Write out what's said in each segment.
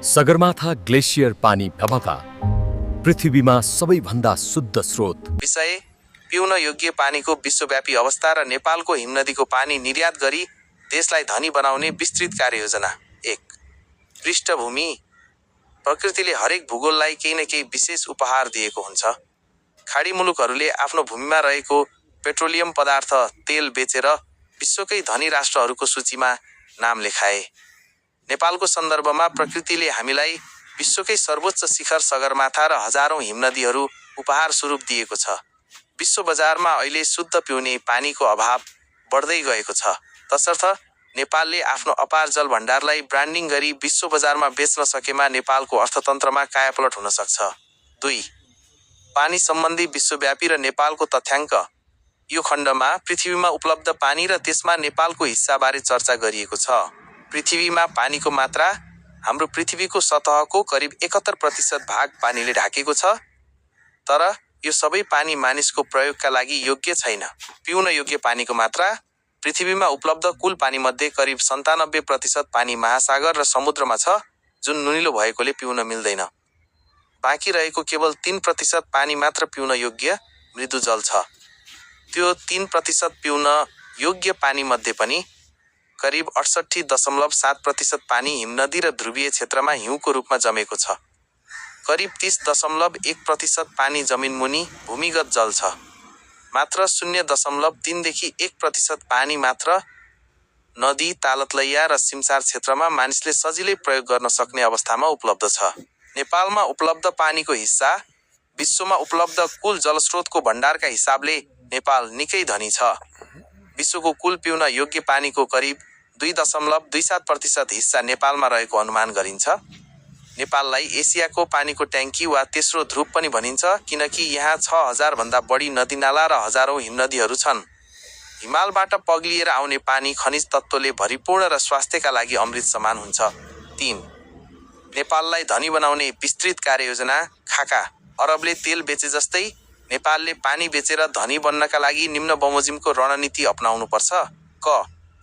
Sagarmatha glacier पानी भवका पृथ्वीमा सबैभन्दा शुद्ध स्रोत। विषय पिउन योग्य पानीको विश्वव्यापी अवस्था र नेपालको हिमनदीको पानी निर्यात गरी देशलाई धनी बनाउने विस्तृत कार्ययोजना। 1. पृष्ठभूमि। प्रकृतिले हरेक भूगोललाई केही न केही विशेष उपहार दिएको हुन्छ। खाडी मुलुकहरूले आफ्नो भूमिमा रहेको पेट्रोलियम पदार्थ तेल बेचेर विश्वकै धनी राष्ट्रहरूको सूचीमा नाम लेखाए। नेपालको सन्दर्भमा प्रकृतिले हामीलाई विश्वकै सर्वोच्च शिखर सगरमाथा र हजारौं हिमनदीहरू उपहार स्वरूप दिएको छ। विश्व बजारमा अहिले शुद्ध पिउने पानीको अभाव बढ्दै गएको छ। तसर्थ नेपालले आफ्नो अपार जल भण्डारलाई ब्रान्डिङ गरी विश्व बजारमा बेच्न सकेमा नेपालको अर्थतन्त्रमा कायापलट हुन सक्छ। 2. पानी सम्बन्धी विश्वव्यापी र नेपालको तथ्याङ्क। यो खण्डमा पृथ्वीमा उपलब्ध पानी र त्यसमा नेपालको हिस्साबारे चर्चा गरिएको छ। पृथ्वीमा पानीको मात्रा हाम्रो पृथ्वीको सतहको करिब 71% भाग पानीले ढाकेको छ। तर यो सबै पानी मानिसको प्रयोगका लागि योग्य छैन। पिउन योग्य पानीको मात्रा पृथ्वीमा उपलब्ध कुल पानीमध्ये करिब 97% पानी महासागर र समुद्रमा छ, जुन नुनिलो भएकोले पिउन मिल्दैन। बाँकी रहेको केवल 3% पानी मात्र पिउन योग्य मृदु जल छ। त्यो 3% पिउन योग्य पानी मध्ये पनि करिब 68.7% पानी हिमनदी र ध्रुवीय क्षेत्रमा हिउँको रूपमा जमेको छ। करिब 30.1% पानी जमिन मुनि भूमिगत जल छ। मात्र 0.3 देखि 1% पानी मात्र नदी, तालतलैया र सिमसार क्षेत्रमा मानिसले सजिलै प्रयोग गर्न सक्ने अवस्थामा उपलब्ध छ। नेपालमा उपलब्ध पानीको हिस्सा विश्वमा उपलब्ध कुल जलस्रोतको भण्डारका हिसाबले नेपाल निकै धनी छ। विश्वको कुल पिउन योग्य पानीको करिब 2.27% हिस्सा नेपालमा रहेको अनुमान गरिन्छ। नेपाललाई एसियाको पानीको ट्याङ्की वा तेस्रो ध्रुव पनि भनिन्छ, किनकि यहाँ 6000 भन्दा बढी नदीनाला र हजारौं हिमनदीहरू छन्। हिमालबाट पग्लिएर आउने पानी खनिज तत्त्वले भरिपूर्ण र स्वास्थ्यका लागि अमृत समान हुन्छ। 3. नेपाललाई धनी बनाउने विस्तृत कार्ययोजना। खाका। अरबले तेल बेचे जस्तै नेपालले पानी बेचेर धनी बन्नका लागि निम्न बमोजिमको रणनीति अपनाउनुपर्छ। क.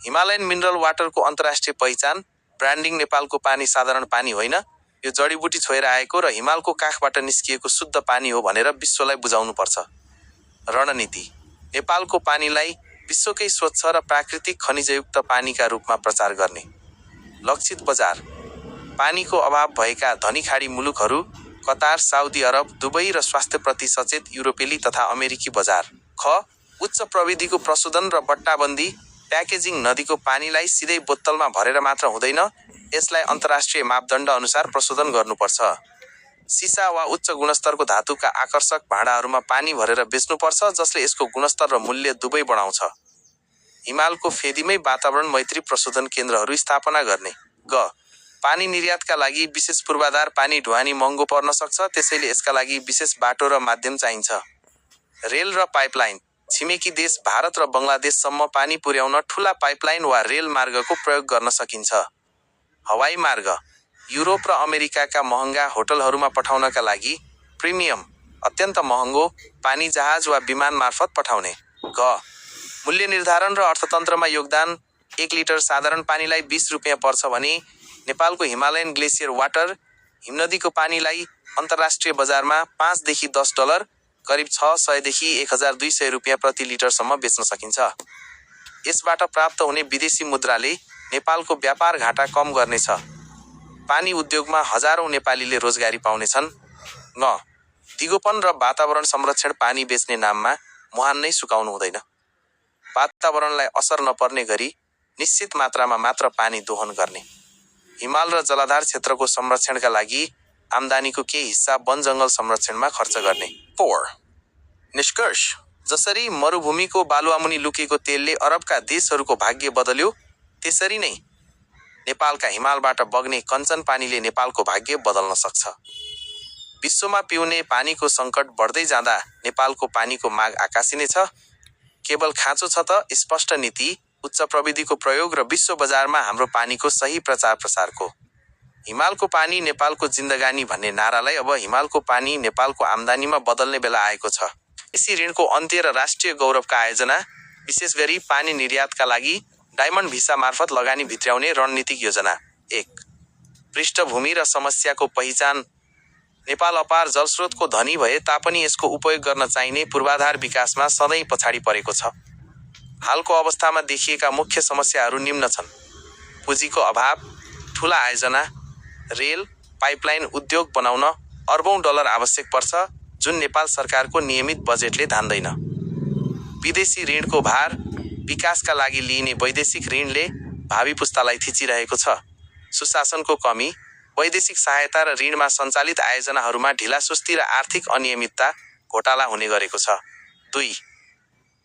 हिमालयन मिनरल वाटरको अन्तर्राष्ट्रिय पहिचान। ब्रान्डिङ। नेपालको पानी साधारण पानी होइन, यो जडीबुटी छोएर आएको र हिमालको काखबाट निस्किएको शुद्ध पानी हो भनेर विश्वलाई बुझाउनुपर्छ। रणनीति। नेपालको पानीलाई विश्वकै स्वच्छ र प्राकृतिक खनिजयुक्त पानीका रूपमा प्रचार गर्ने। लक्षित बजार। पानीको अभाव भएका धनी खाडी मुलुकहरू कतार, साउदी अरब, दुबई र स्वास्थ्यप्रति सचेत युरोपेली तथा अमेरिकी बजार। ख. उच्च प्रविधिको प्रशोधन र बट्टाबन्दी। प्याकेजिङ। नदीको पानीलाई सिधै बोतलमा भरेर मात्र हुँदैन, यसलाई अन्तर्राष्ट्रिय मापदण्ड अनुसार प्रशोधन गर्नुपर्छ। सिसा वा उच्च गुणस्तरको धातुका आकर्षक भाँडाहरूमा पानी भरेर बेच्नुपर्छ, जसले यसको गुणस्तर र मूल्य दुवै बढाउँछ। हिमालको फेदीमै वातावरण मैत्री प्रशोधन केन्द्रहरू स्थापना गर्ने। ग. पानी निर्यातका लागि विशेष पूर्वाधार। पानी ढुवानी महँगो पर्न सक्छ, त्यसैले यसका लागि विशेष बाटो र माध्यम चाहिन्छ। रेल र पाइपलाइन। छिमेकी देश भारत र बङ्गलादेशसम्म पानी पुर्याउन ठूला पाइपलाइन वा रेल मार्गको प्रयोग गर्न सकिन्छ। हवाई मार्ग। युरोप र अमेरिकाका महँगा होटलहरूमा पठाउनका लागि प्रिमियम, अत्यन्त महँगो पानी जहाज वा विमान मार्फत पठाउने। ग. मूल्य निर्धारण र अर्थतन्त्रमा योगदान। 1 लिटर साधारण पानीलाई 20 रुपियाँ पर्छ भने नेपालको हिमालयन ग्लेसियर वाटर हिमनदीको पानीलाई अन्तर्राष्ट्रिय बजारमा 5 देखि 10 डलर, करिब 600 देखि 1200 रुपियाँ प्रति लिटरसम्म बेच्न सकिन्छ। यसबाट प्राप्त हुने विदेशी मुद्राले नेपालको व्यापार घाटा कम गर्नेछ। पानी उद्योगमा हजारौं नेपालीले रोजगारी पाउनेछन्। न. दिगोपन र वातावरण संरक्षण। पानी बेच्ने नाममा मुहान नै सुकाउनु हुँदैन। वातावरणलाई असर नपर्ने गरी निश्चित मात्रामा मात्र पानी दोहन गर्ने। हिमाल र जलाधार क्षेत्रको संरक्षणका लागि आम्दानीको केही हिस्सा वन जङ्गल संरक्षणमा खर्च गर्ने। 4. निष्कर्ष। जसरी मरुभूमिको बालुवामुनि लुकेको तेलले अरबका देशहरूको भाग्य बदल्यो, त्यसरी नै नेपालका हिमालबाट बग्ने कञ्चन पानीले नेपालको भाग्य बदल्न सक्छ। विश्वमा पिउने पानीको सङ्कट बढ्दै जाँदा नेपालको पानीको माग आकाशिने छ। केवल खाँचो छ त स्पष्ट नीति, उच्च प्रविधिको प्रयोग र विश्व बजारमा हाम्रो पानीको सही प्रचार प्रसारको। हिमालको पानी नेपालको जिन्दगानी भन्ने नारालाई अब हिमालको पानी नेपालको आम्दानीमा बदल्ने बेला आएको छ। यसै ऋणको अन्त्य र राष्ट्रिय गौरवका आयोजना, विशेष गरी पानी निर्यातका लागि डायमन्ड भिसा मार्फत लगानी भित्र्याउने रणनीतिक योजना। 1. पृष्ठभूमि र समस्याको पहिचान। नेपाल अपार जलस्रोतको धनी भए तापनि यसको उपयोग गर्न चाहिने पूर्वाधार विकासमा सधैँ पछाडि परेको छ। हालको अवस्थामा देखिएका मुख्य समस्याहरू निम्न छन्। पुँजीको अभाव, ठूला आयोजना, रेल, पाइपलाइन उद्योग बनाउन अर्बौं डलर आवश्यक पर्छ, जुन नेपाल सरकारको नियमित बजेटले धान्दैन। विदेशी ऋणको भार, विकासका लागि लिइने वैदेशिक ऋणले भावी पुस्तालाई थिचिरहेको छ। सुशासनको कमी, वैदेशिक सहायता र ऋणमा सञ्चालित आयोजनाहरूमा ढिलासुस्ती र आर्थिक अनियमितता, घोटाला हुने गरेको छ। 2.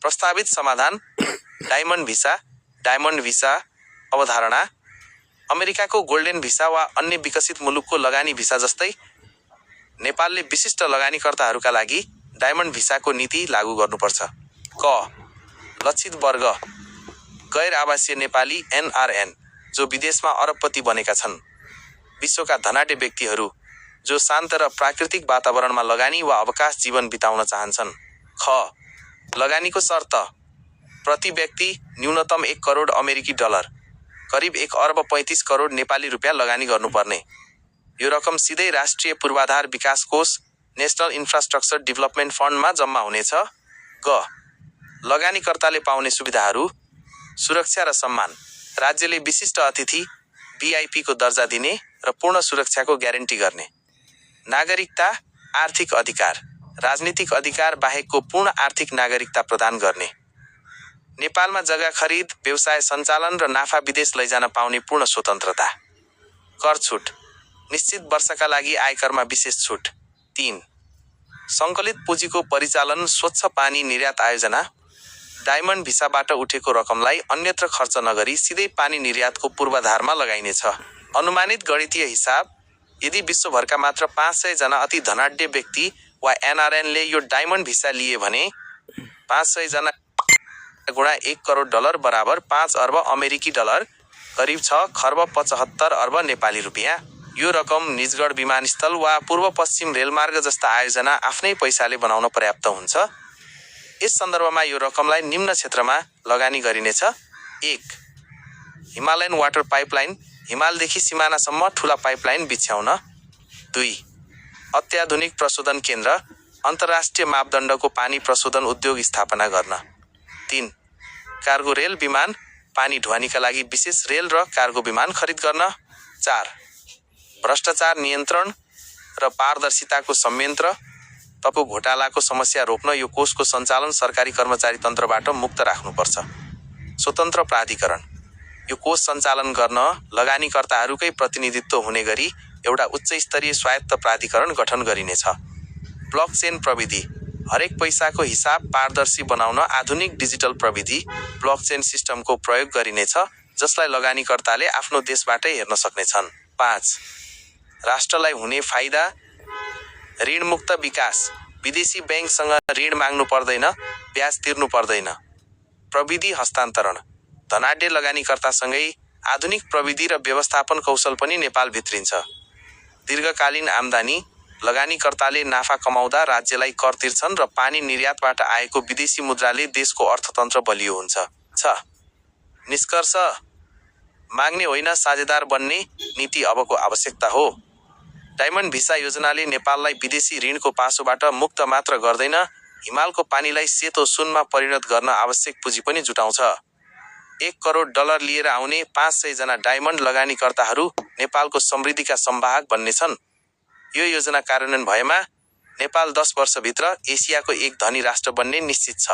प्रस्तावित समाधान। डायमन्ड भिसा अवधारणा। अमेरिकाको गोल्डेन भिसा वा अन्य विकसित मुलुकको लगानी भिसा जस्तै नेपालले विशिष्ट लगानीकर्ताहरूका लागि डायमन्ड भिसाको नीति लागू गर्नुपर्छ। क. लक्षित वर्ग, गैर आवासीय नेपाली NRN जो विदेशमा अरबपति बनेका छन्। विश्वका धनाढ्य व्यक्तिहरू जो शान्त र प्राकृतिक वातावरणमा लगानी वा अवकाश जीवन बिताउन चाहन्छन्। ख. लगानीको शर्त। प्रति व्यक्ति न्यूनतम 1 करोड अमेरिकी डलर, करिब 1 अर्ब 35 करोड नेपाली रुपियाँ लगानी गर्नुपर्ने। यो रकम सिधै राष्ट्रिय पूर्वाधार विकास कोष नेशनल इन्फ्रास्ट्रक्चर डेभलपमेन्ट फन्डमा जम्मा हुनेछ। ग. लगानीकर्ताले पाउने सुविधाहरू। सुरक्षा र सम्मान। राज्यले विशिष्ट अतिथि VIP को दर्जा दिने र पूर्ण सुरक्षाको ग्यारेन्टी गर्ने। नागरिकता, आर्थिक अधिकार, राजनीतिक अधिकार बाहेकको पूर्ण आर्थिक नागरिकता प्रदान गर्ने। नेपालमा जग्गा खरिद, व्यवसाय सञ्चालन र नाफा विदेश लैजान पाउने पूर्ण स्वतन्त्रता। कर छुट। निश्चित वर्षका लागि आयकरमा विशेष छुट। 3. सङ्कलित पुँजीको परिचालन, स्वच्छ पानी निर्यात आयोजना। डायमन्ड भिसाबाट उठेको रकमलाई अन्यत्र खर्च नगरी सिधै पानी निर्यातको पूर्वाधारमा लगाइनेछ। अनुमानित गणितीय हिसाब। यदि विश्वभरका मात्र 500 जना अति धनाढ्य व्यक्ति वा NRNले यो डायमन्ड भिसा लिए भने 500 जना गुणा 1 करोड डलर बराबर 5 अर्ब अमेरिकी डलर, करिब 6 खर्ब 75 अर्ब नेपाली रुपियाँ। यो रकम निजगढ विमानस्थल वा पूर्व पश्चिम रेलमार्ग जस्ता आयोजना आफ्नै पैसाले बनाउन पर्याप्त हुन्छ। यस सन्दर्भमा यो रकमलाई निम्न क्षेत्रमा लगानी गरिनेछ। 1. हिमालयन वाटर पाइपलाइन, हिमालदेखि सिमानासम्म ठूला पाइपलाइन बिछ्याउन। 2. अत्याधुनिक प्रशोधन केन्द्र, अन्तर्राष्ट्रिय मापदण्डको पानी प्रशोधन उद्योग स्थापना गर्न। 3. कार्गो रेल विमान, पानी ढुवानीका लागि विशेष रेल र कार्गो विमान खरिद गर्न। 4. भ्रष्टाचार नियन्त्रण र पारदर्शिताको संयन्त्र, तपु घोटालाको समस्या रोक्न यो कोषको सञ्चालन सरकारी कर्मचारी तन्त्रबाट मुक्त राख्नुपर्छ। स्वतन्त्र प्राधिकरण, यो कोष सञ्चालन गर्न लगानीकर्ताहरूकै प्रतिनिधित्व हुने गरी एउटा उच्च स्तरीय स्वायत्त प्राधिकरण गठन गरिनेछ। ब्लकचेन प्रविधि, हरेक पैसाको हिसाब पारदर्शी बनाउन आधुनिक डिजिटल प्रविधि ब्लकचेन सिस्टमको प्रयोग गरिनेछ, जसलाई लगानीकर्ताले आफ्नो देशबाटै हेर्न सक्नेछन्। 5. राष्ट्रलाई हुने फाइदा। ऋणमुक्त विकास, विदेशी ब्याङ्कसँग ऋण माग्नु पर्दैन, ब्याज तिर्नु पर्दैन। प्रविधि हस्तान्तरण, धनाढ्य लगानीकर्तासँगै आधुनिक प्रविधि र व्यवस्थापन कौशल पनि नेपाल भित्रिन्छ। दीर्घकालीन आम्दानी, लगानीकर्ताले नाफा कमाउँदा राज्यलाई कर तिर्छन् र पानी निर्यातबाट आएको विदेशी मुद्राले देशको अर्थतन्त्र बलियो हुन्छ। 6. निष्कर्ष, माग्ने होइन साझेदार बन्ने नीति अबको आवश्यकता हो। डायमन्ड भिसा योजनाले नेपाललाई विदेशी ऋणको पासोबाट मुक्त मात्र गर्दैन, हिमालको पानीलाई सेतो सुनमा परिणत गर्न आवश्यक पुँजी पनि जुटाउँछ। 1 करोड डलर लिएर आउने 500 जना डायमन्ड लगानीकर्ताहरू नेपालको समृद्धिका संवाहक बन्नेछन्। यो योजना कार्यान्वयन भएमा नेपाल 10 वर्षभित्र एसियाको एक धनी राष्ट्र बन्ने निश्चित छ।